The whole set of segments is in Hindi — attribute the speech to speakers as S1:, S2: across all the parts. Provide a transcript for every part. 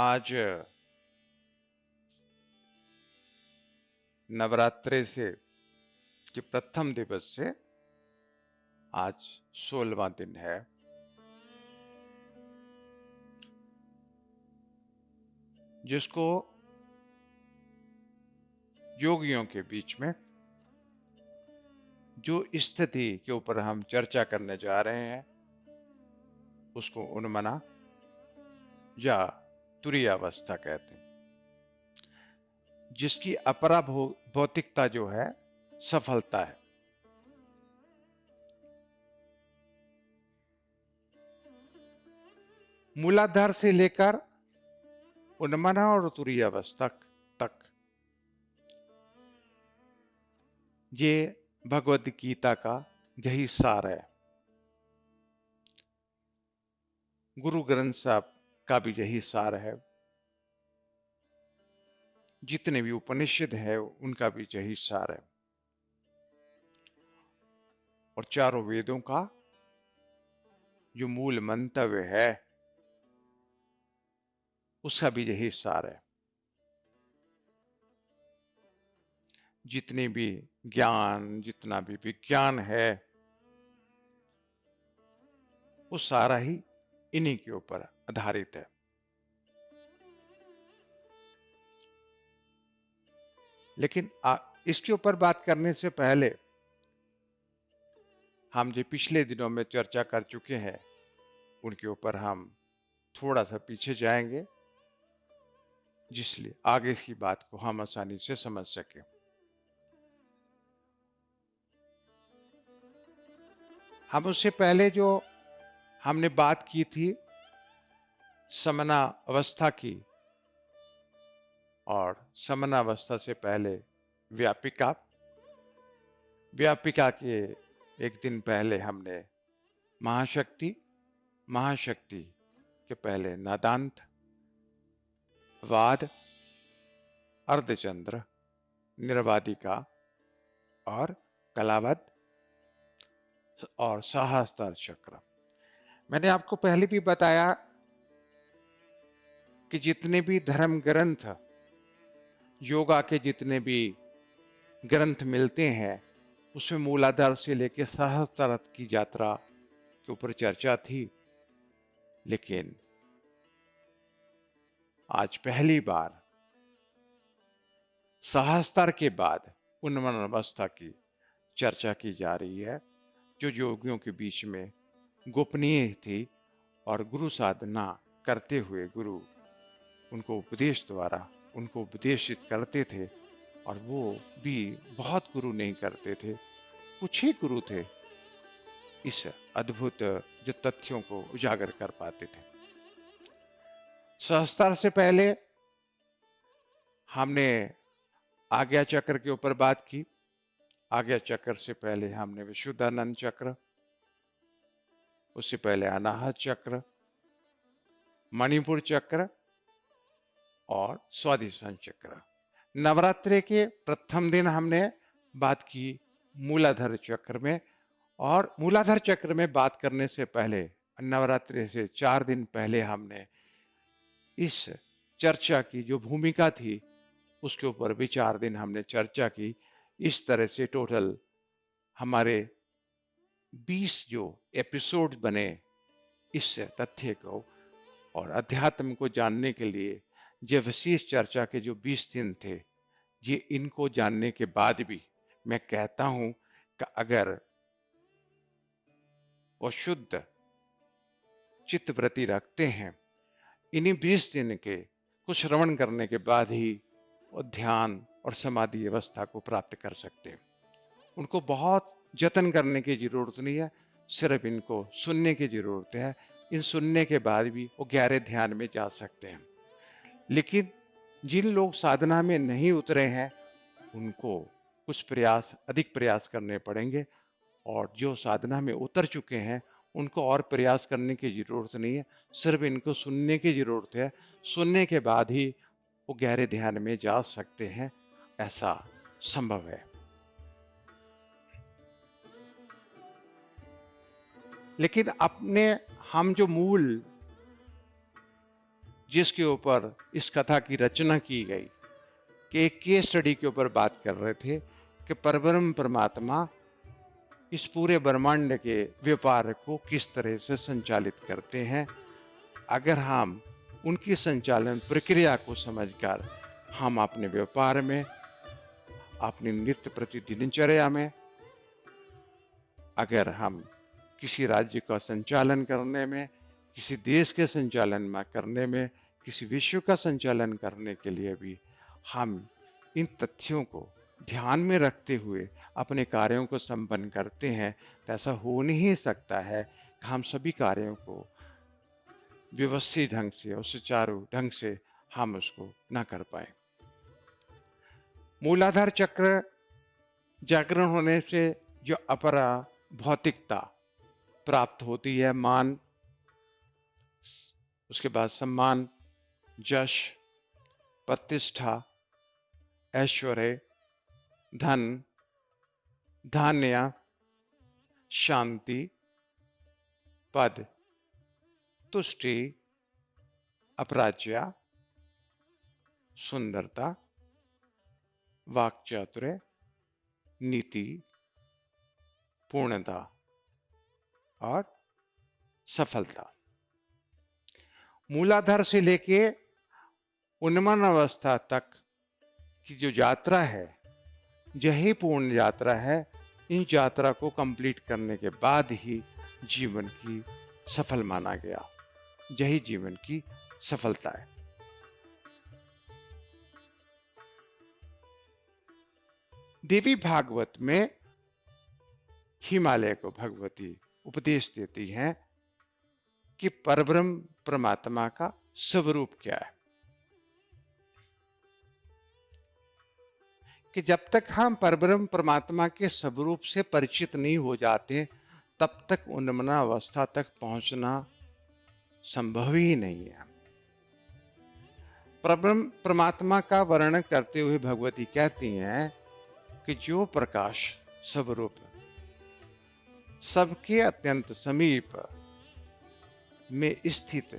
S1: आज नवरात्रि से के प्रथम दिवस से आज 16वां दिन है। जिसको योगियों के बीच में जो स्थिति के ऊपर हम चर्चा करने जा रहे हैं उसको उन्मना या तुरीयावस्था कहते हैं, जिसकी अपरा भौतिकता जो है सफलता है। मूलाधार से लेकर उन्मना और तुरीयावस्था तक ये भगवद गीता का यही सार है। गुरु ग्रंथ साहब का भी यही सार है। जितने भी उपनिषद है उनका भी यही सार है और चारों वेदों का जो मूल मंतव्य है उसका भी यही सार है। जितने भी ज्ञान, जितना भी विज्ञान है वो सारा ही इन्हीं के ऊपर आधारित है। लेकिन इसके ऊपर बात करने से पहले हम जो पिछले दिनों में चर्चा कर चुके हैं उनके ऊपर हम थोड़ा सा पीछे जाएंगे, जिसलिए आगे की बात को हम आसानी से समझ सके। हम उससे पहले जो हमने बात की थी समना अवस्था की, और समनावस्था से पहले व्यापिका व्यापिका के एक दिन पहले हमने महाशक्ति, महाशक्ति के पहले नादांत, वाद, अर्धचंद्र, निर्वादिका और कलावद और सहस्त्र चक्र। मैंने आपको पहले भी बताया कि जितने भी धर्म ग्रंथ, योगा के जितने भी ग्रंथ मिलते हैं उसमें मूलाधार से लेकर सहस्त्र की यात्रा के ऊपर चर्चा थी। लेकिन आज पहली बार सहस्त्र के बाद उन्मन अवस्था की चर्चा की जा रही है, जो योगियों के बीच में गोपनीय थी और गुरु साधना करते हुए गुरु उनको उपदेश द्वारा उनको उपदेशित करते थे। और वो भी बहुत गुरु नहीं करते थे, कुछ ही गुरु थे इस अद्भुत जो तथ्यों को उजागर कर पाते थे। सहस्त्र से पहले हमने आज्ञा चक्र के ऊपर बात की। आज्ञा चक्र से पहले हमने विशुद्धानंद चक्र, उससे पहले अनाहत चक्र, मणिपुर चक्र और स्वादिष्ठान चक्र। नवरात्रि के प्रथम दिन हमने बात की मूलाधार चक्र में, और मूलाधार चक्र में बात करने से पहले नवरात्रि से 4 दिन पहले हमने इस चर्चा की जो भूमिका थी उसके ऊपर भी 4 दिन हमने चर्चा की। इस तरह से टोटल हमारे 20 जो एपिसोड बने इस तथ्य को और अध्यात्म को जानने के लिए। ये विशेष चर्चा के जो 20 दिन थे, ये इनको जानने के बाद भी मैं कहता हूं कि अगर वो शुद्ध चित्तवृत्ति रखते हैं, इन्हीं 20 दिन के कुछ श्रवण करने के बाद ही वो ध्यान और समाधि अवस्था को प्राप्त कर सकते हैं। उनको बहुत जतन करने की जरूरत नहीं है, सिर्फ इनको सुनने की जरूरत है। इन सुनने के बाद भी वो गहरे ध्यान में जा सकते हैं। लेकिन जिन लोग साधना में नहीं उतरे हैं उनको कुछ प्रयास, अधिक प्रयास करने पड़ेंगे, और जो साधना में उतर चुके हैं उनको और प्रयास करने की जरूरत नहीं है, सिर्फ इनको सुनने की जरूरत है। सुनने के बाद ही वो गहरे ध्यान में जा सकते हैं, ऐसा संभव है। लेकिन अपने हम जो मूल जिसके ऊपर इस कथा की रचना की गई, कि एक केस स्टडी के ऊपर बात कर रहे थे कि परब्रह्म परमात्मा इस पूरे ब्रह्मांड के व्यापार को किस तरह से संचालित करते हैं। अगर हम उनकी संचालन प्रक्रिया को समझकर हम अपने व्यापार में, अपनी नित्य प्रति दिनचर्या में, अगर हम किसी राज्य का संचालन करने में, किसी देश के संचालन में करने में, किसी विश्व का संचालन करने के लिए भी हम इन तथ्यों को ध्यान में रखते हुए अपने कार्यों को संपन्न करते हैं, तो ऐसा हो नहीं सकता है कि हम सभी कार्यों को व्यवस्थित ढंग से और सुचारू ढंग से हम उसको ना कर पाए। मूलाधार चक्र जागरण होने से जो अपरा भौतिकता प्राप्त होती है, मान, उसके बाद सम्मान, यश, प्रतिष्ठा, ऐश्वर्य, धन, धान्य, शांति, पद, तुष्टि, अपराज्य, सुंदरता, वाक्चातुर्य, नीति, पूर्णता और सफलता। मूलाधार से लेके उन्मन अवस्था तक की जो यात्रा है, यही पूर्ण यात्रा है। इन यात्रा को कंप्लीट करने के बाद ही जीवन की सफल माना गया। यही जीवन की सफलता है। देवी भागवत में हिमालय को भगवती उपदेश देती हैं कि परब्रह्म परमात्मा का स्वरूप क्या है। कि जब तक हम परब्रह्म परमात्मा के स्वरूप से परिचित नहीं हो जाते, तब तक उन्मना अवस्था तक पहुंचना संभव ही नहीं है। परब्रह्म परमात्मा का वर्णन करते हुए भगवती कहती हैं कि जो प्रकाश स्वरूप सबके अत्यंत समीप में स्थित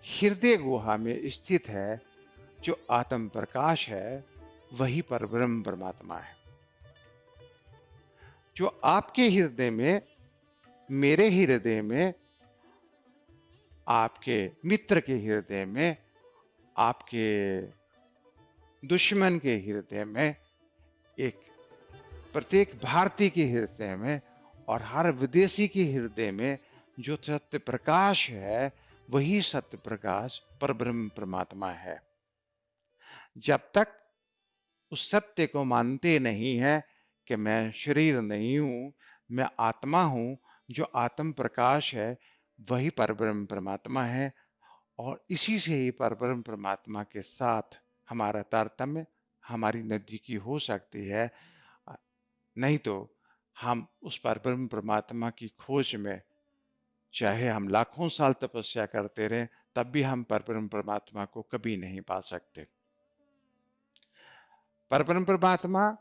S1: हृदय गुहा में स्थित है, जो आत्म प्रकाश है, वही परब्रह्म परमात्मा है। जो आपके हृदय में, मेरे हृदय में, आपके मित्र के हृदय में, आपके दुश्मन के हृदय में, एक प्रत्येक भारतीय के हृदय में और हर विदेशी के हृदय में जो सत्य प्रकाश है, वही सत्य प्रकाश परब्रह्म परमात्मा है। जब तक उस सत्य को मानते नहीं है कि मैं शरीर नहीं हूं, मैं आत्मा हूं, जो आत्म प्रकाश है वही परब्रह्म परमात्मा है, और इसी से ही परब्रह्म परमात्मा के साथ हमारा तारतम्य, हमारी नजदीकी हो सकती है। नहीं तो हम उस परब्रह्म परमात्मा की खोज में, चाहे हम लाखों साल तपस्या करते रहें, तब भी हम परब्रह्म परमात्मा को कभी नहीं पा सकते। परब्रह्म परमात्मा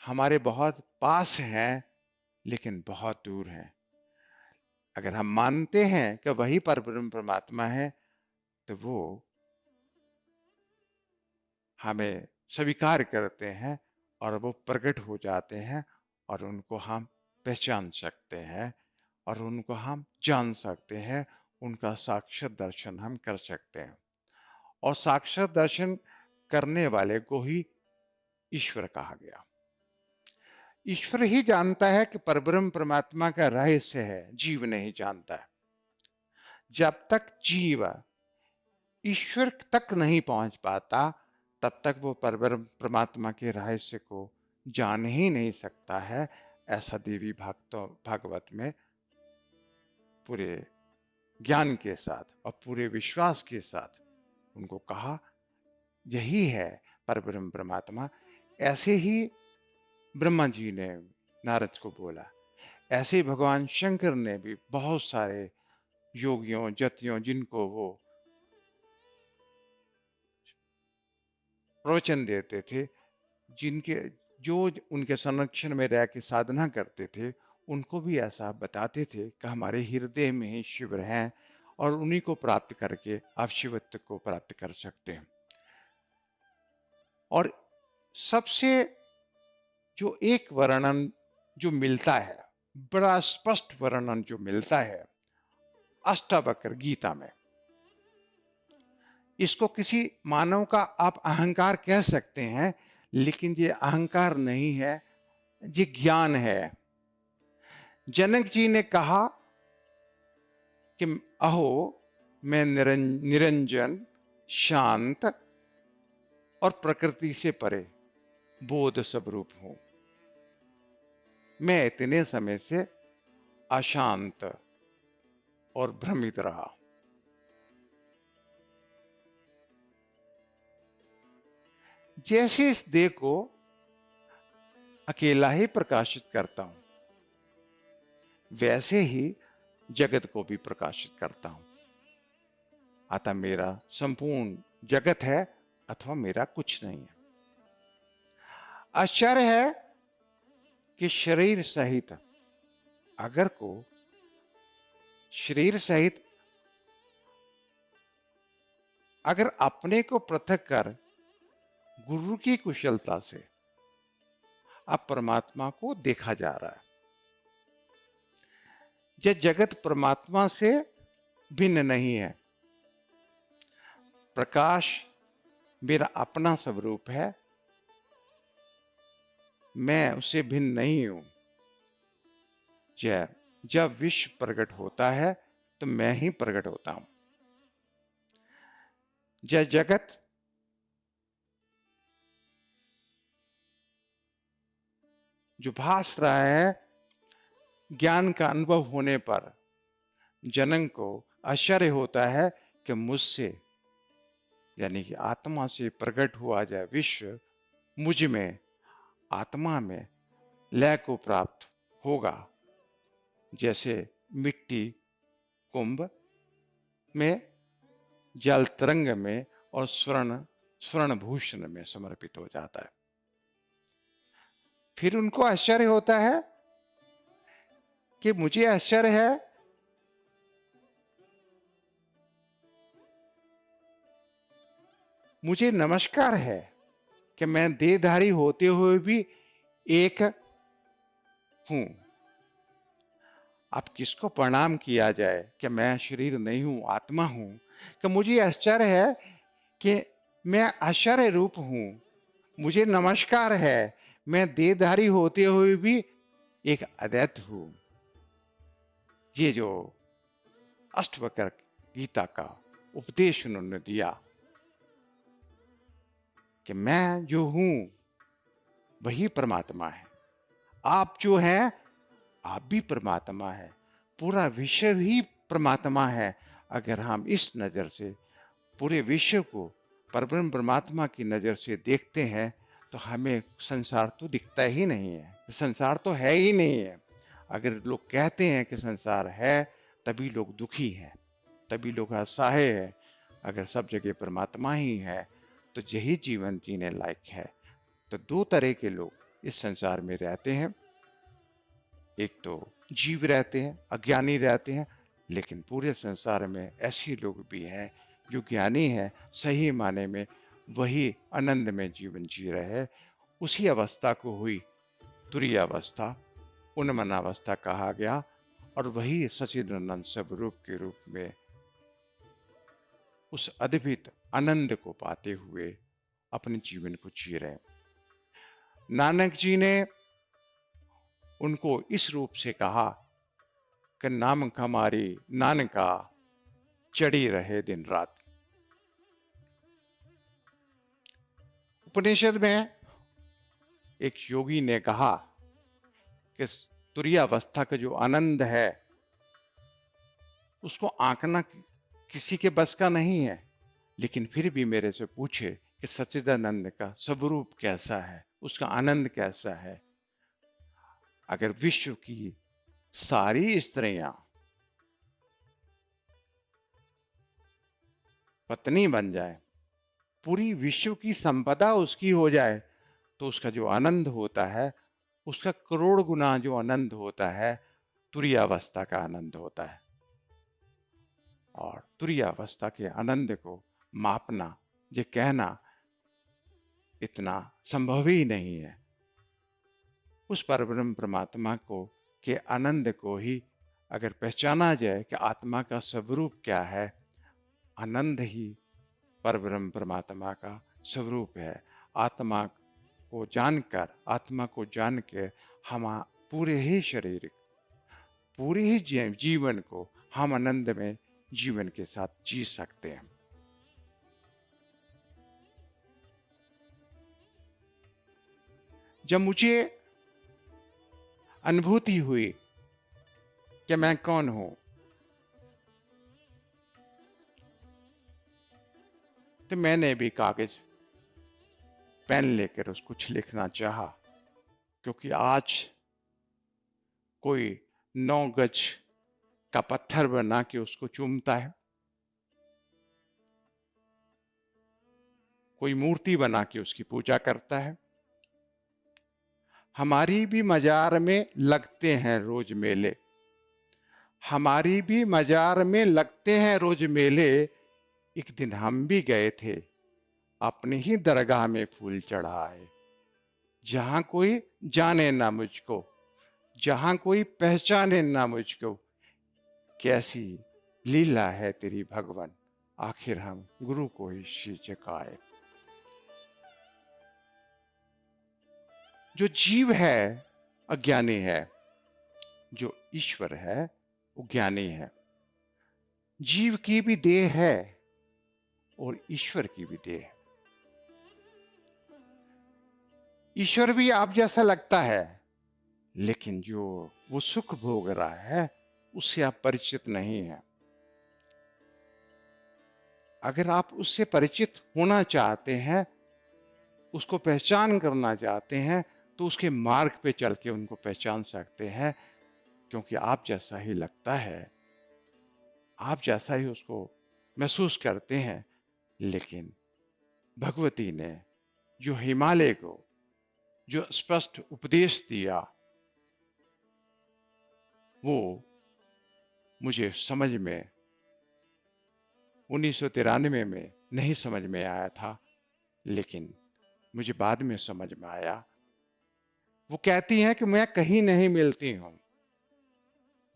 S1: हमारे बहुत पास हैं, लेकिन बहुत दूर हैं। अगर हम मानते हैं कि वही परब्रह्म परमात्मा है, तो वो हमें स्वीकार करते हैं और वो प्रकट हो जाते हैं, और उनको हम पहचान सकते हैं और उनको हम जान सकते हैं। उनका साक्षात दर्शन हम कर सकते हैं, और साक्षात दर्शन करने वाले को ही ईश्वर कहा गया। ईश्वर ही जानता है कि परब्रह्म परमात्मा का रहस्य है, जीव नहीं जानता है। जब तक जीव ईश्वर तक नहीं पहुंच पाता, तब तक वो परब्रह्म परमात्मा के रहस्य को जान ही नहीं सकता है। ऐसा देवी भागवत में पूरे ज्ञान के साथ और पूरे विश्वास के साथ उनको कहा, यही है परब्रह्म परमात्मा। ऐसे ही ब्रह्मा जी ने नारद को बोला, ऐसे ही भगवान शंकर ने भी बहुत सारे योगियों, जतियों, जिनको वो प्रवचन देते थे, जिनके जो उनके संरक्षण में रह के साधना करते थे, उनको भी ऐसा बताते थे कि हमारे हृदय में ही शिव हैं, और उन्हीं को प्राप्त करके आप शिवत्व को प्राप्त कर सकते हैं। और सबसे जो एक वर्णन जो मिलता है, बड़ा स्पष्ट वर्णन जो मिलता है अष्टावक्र गीता में, इसको किसी मानव का आप अहंकार कह सकते हैं, लेकिन ये अहंकार नहीं है, ये ज्ञान है। जनक जी ने कहा कि अहो मैं निरंजन, शांत और प्रकृति से परे बोध स्वरूप हूं। मैं इतने समय से अशांत और भ्रमित रहा। जैसे इस देह को अकेला ही प्रकाशित करता हूं, वैसे ही जगत को भी प्रकाशित करता हूं। अतः मेरा संपूर्ण जगत है अथवा मेरा कुछ नहीं है। आश्चर्य है कि शरीर सहित अगर को शरीर सहित अगर अपने को पृथक कर गुरु की कुशलता से अब परमात्मा को देखा जा रहा है। यह जगत परमात्मा से भिन्न नहीं है। प्रकाश मेरा अपना स्वरूप है, मैं उससे भिन्न नहीं हूं। जब विश्व प्रकट होता है तो मैं ही प्रकट होता हूं। यह जगत जो भास रहा है, ज्ञान का अनुभव होने पर जनन को आश्चर्य होता है कि मुझसे यानी कि आत्मा से प्रकट हुआ जाए विश्व मुझ में, आत्मा में लय को प्राप्त होगा। जैसे मिट्टी कुंभ में, जल तरंग में और स्वर्ण भूषण में समर्पित हो जाता है। फिर उनको आश्चर्य होता है कि मुझे आश्चर्य है मुझे नमस्कार है कि मैं देहधारी होते हुए भी एक हूं। अब किसको प्रणाम किया जाए कि मैं शरीर नहीं हूं, आत्मा हूं। कि मुझे आश्चर्य है कि मैं आश्चर्य रूप हूं, मुझे नमस्कार है, मैं देहधारी होते हुए भी एक अद्वैत हूं। ये जो अष्टवक्र गीता का उपदेश उन्होंने दिया कि मैं जो हूं वही परमात्मा है, आप जो हैं आप भी परमात्मा है, पूरा विश्व ही परमात्मा है। अगर हम इस नजर से पूरे विश्व को परब्रह्म परमात्मा की नजर से देखते हैं तो हमें संसार तो दिखता ही नहीं है, संसार तो है ही नहीं है। अगर लोग कहते हैं कि संसार है, तभी लोग दुखी हैं, तभी लोग असहाय है। अगर सब जगह परमात्मा ही है तो यही जीवन जीने लायक है। तो दो तरह के लोग इस संसार में रहते हैं, एक तो जीव रहते हैं, अज्ञानी रहते हैं, लेकिन पूरे संसार में ऐसे लोग भी हैं जो ज्ञानी है, सही माने में वही आनंद में जीवन जी रहे हैं। उसी अवस्था को हुई तुरीय अवस्था, उन्मनावस्था कहा गया, और वही सच्चिदानंद स्वरूप के रूप में उस अद्भुत आनंद को पाते हुए अपने जीवन को जी रहे। नानक जी ने उनको इस रूप से कहा कि नाम हमारी नानका चढ़ी रहे दिन रात। उपनिषद में एक योगी ने कहा कि तुरीय अवस्था का जो आनंद है उसको आंकना किसी के बस का नहीं है, लेकिन फिर भी मेरे से पूछे कि सच्चिदानंद का स्वरूप कैसा है, उसका आनंद कैसा है। अगर विश्व की सारी स्त्रियां पत्नी बन जाए, पूरी विश्व की संपदा उसकी हो जाए, तो उसका जो आनंद होता है उसका करोड़ गुना जो आनंद होता है तुरीय अवस्था का आनंद होता है। और तुरीयावस्था के आनंद को मापना, ये कहना इतना संभव ही नहीं है। उस परब्रह्म परमात्मा को के आनंद को ही अगर पहचाना जाए कि आत्मा का स्वरूप क्या है, आनंद ही परब्रह्म परमात्मा का स्वरूप है। आत्मा को जानकर, आत्मा को जान के हम पूरे ही शरीर, पूरे ही जीवन को हम आनंद में जीवन के साथ जी सकते हैं। जब मुझे अनुभूति हुई कि मैं कौन हूं, तो मैंने भी कागज पेन लेकर उस कुछ लिखना चाहा, क्योंकि आज कोई 9 गज का पत्थर बना के उसको चूमता है, कोई मूर्ति बना के उसकी पूजा करता है। हमारी भी मजार में लगते हैं रोज मेले, हमारी भी मजार में लगते हैं रोज मेले। एक दिन हम भी गए थे अपनी ही दरगाह में फूल चढ़ाए, जहां कोई जाने ना मुझको, जहां कोई पहचाने ना मुझको। कैसी लीला है तेरी भगवन, आखिर हम गुरु को ही शीश झुकाए। जो जीव है अज्ञानी है, जो ईश्वर है वो ज्ञानी है। जीव की भी देह है और ईश्वर की भी देह है। ईश्वर भी आप जैसा लगता है, लेकिन जो वो सुख भोग रहा है उससे आप परिचित नहीं है। अगर आप उससे परिचित होना चाहते हैं, उसको पहचान करना चाहते हैं, तो उसके मार्ग पे चल के उनको पहचान सकते हैं, क्योंकि आप जैसा ही लगता है, आप जैसा ही उसको महसूस करते हैं। लेकिन भगवती ने जो हिमालय को जो स्पष्ट उपदेश दिया, वो मुझे समझ में 1993 में नहीं समझ में आया था, लेकिन मुझे बाद में समझ में आया। वो कहती हैं कि मैं कहीं नहीं मिलती हूं,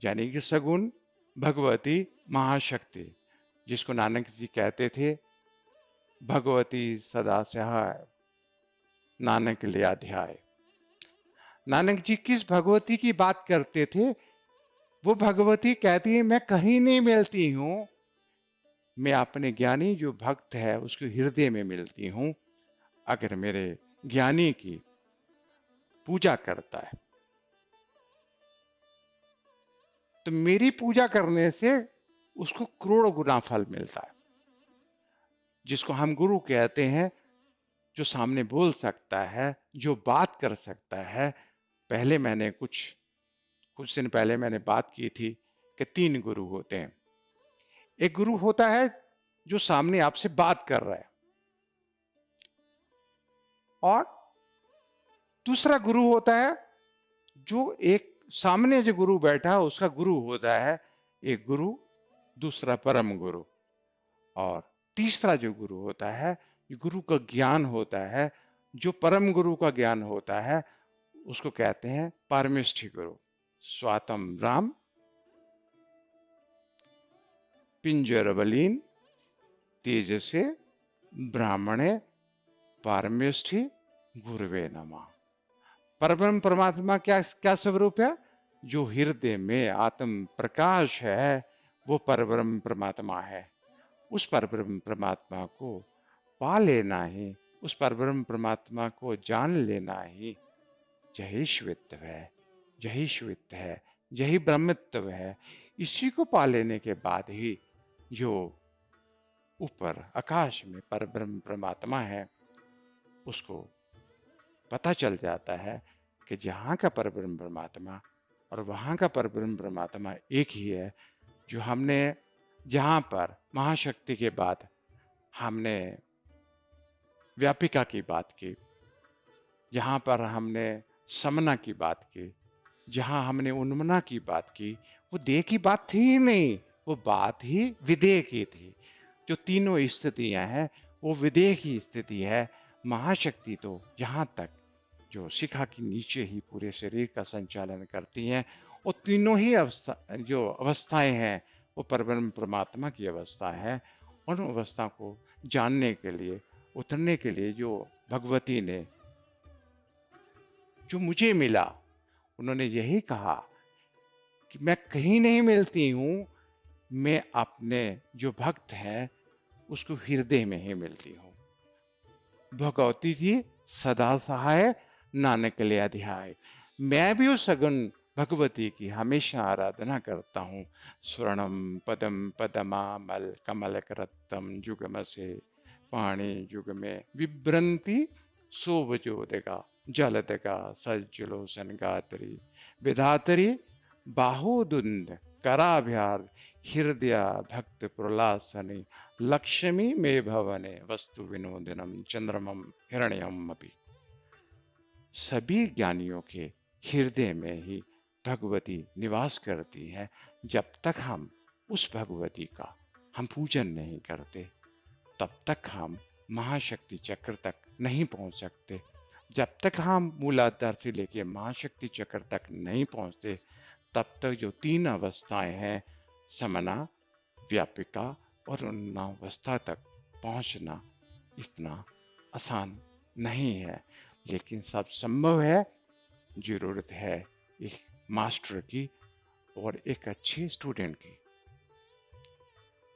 S1: यानी कि सगुण भगवती महाशक्ति, जिसको नानक जी कहते थे, भगवती सदा सहाय नानक लिया ध्याय। नानक जी किस भगवती की बात करते थे? वो भगवती कहती है मैं कहीं नहीं मिलती हूं, मैं अपने ज्ञानी जो भक्त है उसके हृदय में मिलती हूं। अगर मेरे ज्ञानी की पूजा करता है तो मेरी पूजा करने से उसको करोड़ों गुना फल मिलता है। जिसको हम गुरु कहते हैं, जो सामने बोल सकता है, जो बात कर सकता है। पहले मैंने कुछ दिन पहले मैंने बात की थी कि 3 गुरु होते हैं। एक गुरु होता है जो सामने आपसे बात कर रहा है, और दूसरा गुरु होता है जो एक सामने जो गुरु बैठा है उसका गुरु होता है। एक गुरु, दूसरा परम गुरु, और तीसरा जो गुरु होता है, गुरु का ज्ञान होता है, जो परम गुरु का ज्ञान होता है, उसको कहते हैं पारमेष्ठी गुरु। स्वातम राम पिंजरबलीन तेजसे ब्राह्मणे पारमेष्ठी गुरुवे नमः। परब्रह्म परमात्मा क्या क्या स्वरूप है? जो हृदय में आत्म प्रकाश है, वो परब्रह्म परमात्मा है। उस परब्रह्म परमात्मा को पा लेना ही, उस परब्रह्म परमात्मा को जान लेना ही यही श्वेतव है, यही श्वेत है, यही ब्रह्मत्व है। इसी को पा लेने के बाद ही जो ऊपर आकाश में परब्रह्म परमात्मा है, उसको पता चल जाता है कि जहाँ का परब्रह्म परमात्मा और वहाँ का परब्रह्म परमात्मा एक ही है। जो हमने जहाँ पर महाशक्ति के बाद हमने व्यापिका की बात की, जहाँ पर हमने समना की बात की, जहाँ हमने उन्मना की बात की, वो देह की बात थी ही नहीं। वो बात ही विदेह की थी। जो तीनों स्थितियां हैं वो विदेह की स्थिति है। महाशक्ति तो यहाँ तक जो शिखा के नीचे ही पूरे शरीर का संचालन करती हैं। वो तीनों ही अवस्था जो अवस्थाएं हैं वो परब्रह्म परमात्मा की अवस्था है। उन अवस्था को जानने के लिए, उतरने के लिए जो भगवती ने, जो मुझे मिला, उन्होंने यही कहा कि मैं कहीं नहीं मिलती हूँ, मैं अपने जो भक्त हैं उसको हृदय में ही मिलती हूँ। भगवती जी सदा सहाय, नानक ले अध्याय। मैं भी उस सगुण भगवती की हमेशा आराधना करता हूँ। स्वर्णम पदम पदमामल कमल करत्तम जुगम से पाणी युग में विभ्रंति शोभजोदगा जलदगा सज्जलोसन गात्री विधातरी बाहुदुंद कराभ्यार हृदय भक्त प्रलासने लक्ष्मी मे भवने वस्तु विनोदनम चंद्रमम हिरण्यम अपि। सभी ज्ञानियों के हृदय में ही भगवती निवास करती है। जब तक हम उस भगवती का हम पूजन नहीं करते, तब तक हम महाशक्ति चक्र तक नहीं पहुंच सकते। जब तक हम मूलाधार से लेके महाशक्ति चक्र तक नहीं पहुंचते, तब तक जो तीन अवस्थाएं हैं, समना, व्यापिका और उन्नावस्था तक पहुंचना इतना आसान नहीं है। लेकिन सब संभव है। जरूरत है एक मास्टर की और एक अच्छे स्टूडेंट की।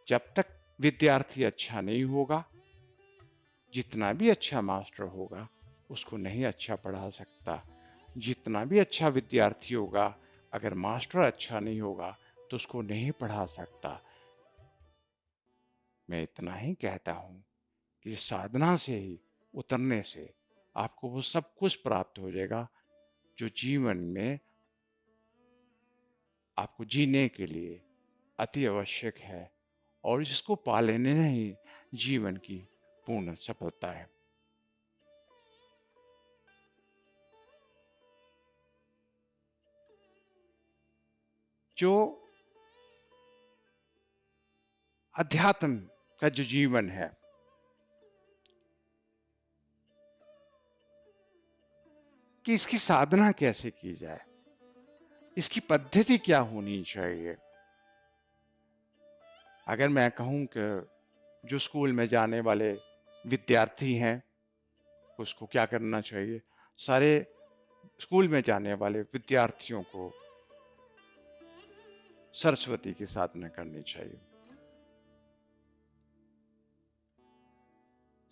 S1: जब तक विद्यार्थी अच्छा नहीं होगा, जितना भी अच्छा मास्टर होगा उसको नहीं अच्छा पढ़ा सकता। जितना भी अच्छा विद्यार्थी होगा, अगर मास्टर अच्छा नहीं होगा तो उसको नहीं पढ़ा सकता। मैं इतना ही कहता हूं कि साधना से ही, उतरने से आपको वो सब कुछ प्राप्त हो जाएगा जो जीवन में आपको जीने के लिए अति आवश्यक है, और जिसको पा लेने ही जीवन की पूर्ण सफलता है। जो अध्यात्म का जो जीवन है, कि इसकी साधना कैसे की जाए, इसकी पद्धति क्या होनी चाहिए। अगर मैं कहूं कि जो स्कूल में जाने वाले विद्यार्थी हैं उसको क्या करना चाहिए, सारे स्कूल में जाने वाले विद्यार्थियों को सरस्वती की साधना करनी चाहिए।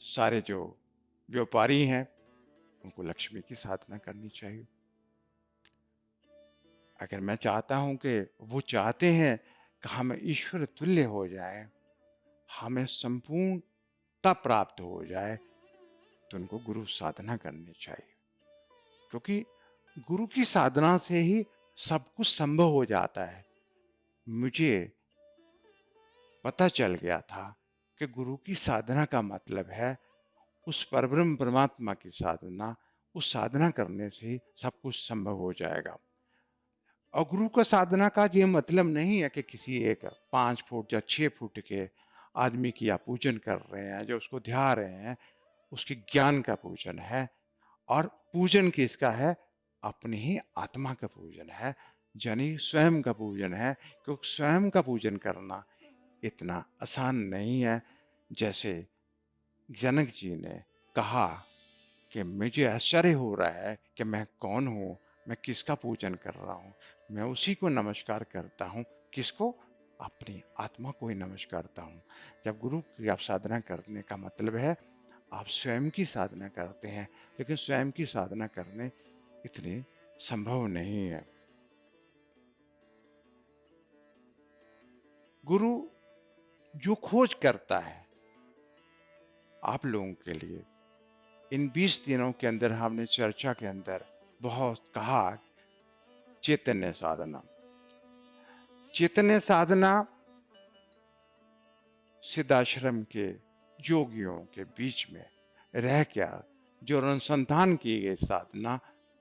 S1: सारे जो व्यापारी हैं उनको लक्ष्मी की साधना करनी चाहिए। अगर मैं चाहता हूं कि वो चाहते हैं कि हम ईश्वर तुल्य हो जाए, हमें संपूर्णता प्राप्त हो जाए, तो उनको गुरु साधना करनी चाहिए। क्योंकि गुरु की साधना से ही सब कुछ संभव हो जाता है। मुझे पता चल गया था कि गुरु की साधना का मतलब है उस परब्रह्म परमात्मा की साधना। उस साधना करने से ही सब कुछ संभव हो जाएगा। और गुरु का साधना का ये मतलब नहीं है कि किसी एक 5 फुट या 6 फुट के आदमी की आप पूजन कर रहे हैं, जो उसको ध्या रहे हैं, उसके ज्ञान का पूजन है। और पूजन किसका है? अपनी ही आत्मा का पूजन है, यानी स्वयं का पूजन है। क्योंकि स्वयं का पूजन करना इतना आसान नहीं है। जैसे जनक जी ने कहा कि मुझे आश्चर्य हो रहा है कि मैं कौन हूँ, मैं किसका पूजन कर रहा हूँ। मैं उसी को नमस्कार करता हूँ। किसको? अपनी आत्मा को ही नमस्कार करता हूँ। जब गुरु की आप साधना करने का मतलब है आप स्वयं की साधना करते हैं, लेकिन स्वयं की साधना करने इतनी संभव नहीं है। गुरु जो खोज करता है आप लोगों के लिए, इन 20 दिनों के अंदर हमने चर्चा के अंदर बहुत कहा, चैतन्य साधना। चैतन्य साधना सिद्धाश्रम के योगियों के बीच में रह क्या जो अनुसंधान की गई साधना,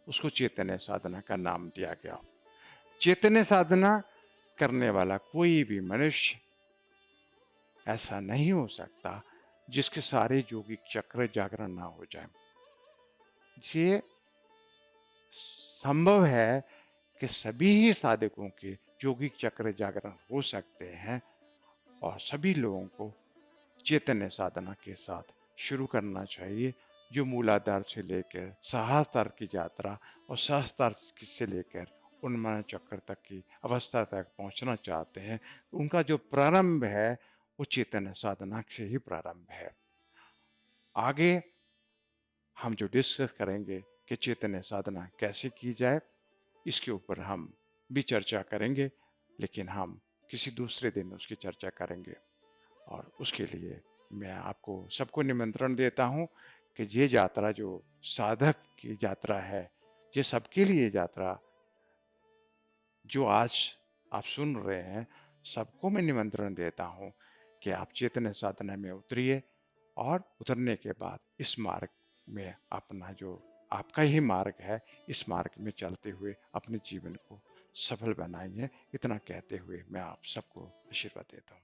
S1: उसको चैतन्य साधना का नाम दिया गया। चैतन्य साधना करने वाला कोई भी मनुष्य ऐसा नहीं हो सकता जिसके सारे यौगिक चक्र जागरण ना हो जाए। ये संभव है कि सभी ही साधकों के यौगिक चक्र जागरण हो सकते हैं और सभी लोगों को चैतन्य साधना के साथ शुरू करना चाहिए, जो मूलाधार से लेकर सहस्त्रार की यात्रा और सहस्त्रार से लेकर उन्माद चक्र तक की अवस्था तक पहुंचना चाहते हैं। उनका जो प्रारंभ है वो चैतन्य साधना से ही प्रारंभ है। आगे हम जो डिस्कस करेंगे कि चैतन्य साधना कैसे की जाए, इसके ऊपर हम भी चर्चा करेंगे, लेकिन हम किसी दूसरे दिन उसकी चर्चा करेंगे। और उसके लिए मैं आपको सबको निमंत्रण देता हूं कि ये यात्रा जो साधक की यात्रा है, ये सबके लिए यात्रा जो आज आप सुन रहे हैं, सबको मैं निमंत्रण देता हूं कि आप चैतन्य साधना में उतरिए और उतरने के बाद इस मार्ग में अपना जो आपका ही मार्ग है, इस मार्ग में चलते हुए अपने जीवन को सफल बनाइए। इतना कहते हुए मैं आप सबको आशीर्वाद देता हूँ।